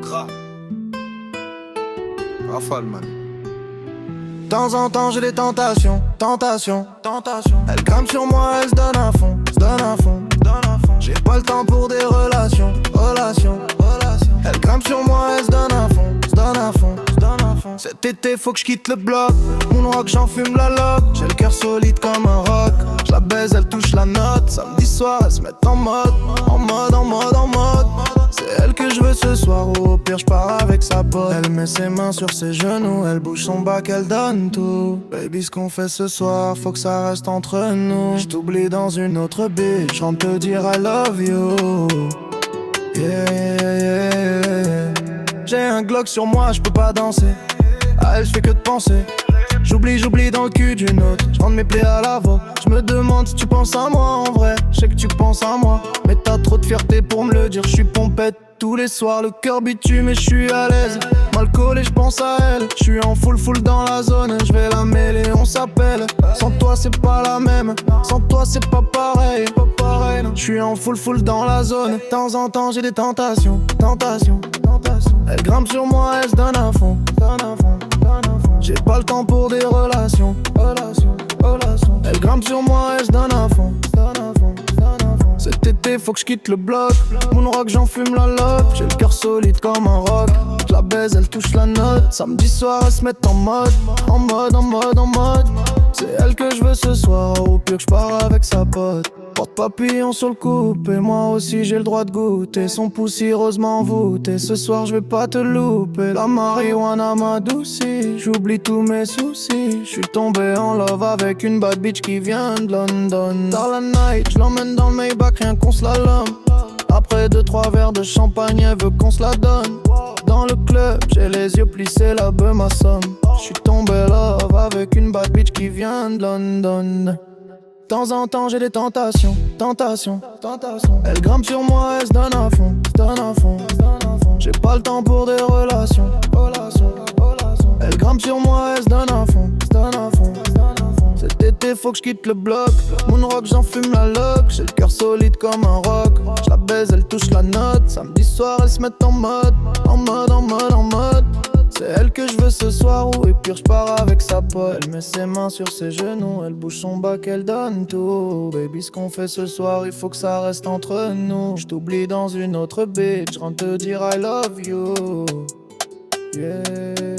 Gras. Rafale, man. De temps en temps j'ai des tentations. Elle grimpe sur moi, elle se donne à fond. J'ai pas le temps pour des relations. Elle grimpe sur moi, elle se donne à fond. Cet été faut que je quitte le bloc. Mon rock, j'en fume la loque. J'ai le cœur solide comme un roc. Je la baise, elle touche la note. Samedi soir, elle se met en mode. C'est elle que je veux ce soir, ou au pire je pars avec sa pote. Elle met ses mains sur ses genoux, elle bouge son bac, elle donne tout. Baby, ce qu'on fait ce soir, faut que ça reste entre nous. Je t'oublie dans une autre bitch, je rentre te dire I love you. Yeah. J'ai un Glock sur moi, je peux pas danser. À elle, je fais que de penser. J'oublie dans le cul d'une autre. Je rends mes plaies à la voix. Je me demande si tu penses à moi en vrai. Je sais que tu penses à moi, mais t'as trop de fierté pour me le dire. Je suis pompette tous les soirs, le cœur bitume et je suis à l'aise. Mal collé, je pense à elle. Je suis en full dans la zone. Je vais la mêler, on s'appelle. Sans toi c'est pas la même. Sans toi c'est pas pareil. Je suis en full dans la zone. De temps en temps j'ai des tentations. Elle grimpe sur moi, elle se donne à fond. J'ai pas le temps pour des relations. Elle grimpe sur moi, elle se donne à fond. Cet été faut que je quitte le bloc. Mon rock, j'en fume la loque. J'ai le cœur solide comme un roc. Je la baise, elle touche la note. Samedi soir, elle se met en mode. C'est elle que je veux ce soir, au pire que je pars avec sa pote. Porte papillon sur le coupe, et moi aussi j'ai le droit de goûter. Son poussy rosement voûté, ce soir je vais pas te louper. La marijuana m'adoucit, j'oublie tous mes soucis. Je suis tombé en love avec une bad bitch qui vient de London. Dans la night, je l'emmène dans le Maybach, rien qu'on se la lame. Après 2-3 verres de champagne, elle veut qu'on se la donne. Dans le club, j'ai les yeux plissés, la beuh m'assomme. Je suis tombé love avec une bad bitch qui vient de London. De temps en temps j'ai des tentations. Elle grimpe sur moi, elle se donne à fond. J'ai pas le temps pour des relations. Elle grimpe sur moi, elle se donne à fond. Cet été faut que je quitte le bloc. Mon rock, j'en fume la loque. J'ai le cœur solide comme un roc. Je la baise, elle touche la note. Samedi soir, elle se met en mode. C'est elle que je veux ce soir, ou et pire je pars avec sa pote. Elle met ses mains sur ses genoux, elle bouge son bac, elle donne tout. Baby, ce qu'on fait ce soir, il faut que ça reste entre nous. Je t'oublie dans une autre bitch, je rentre te dire I love you. Yeah.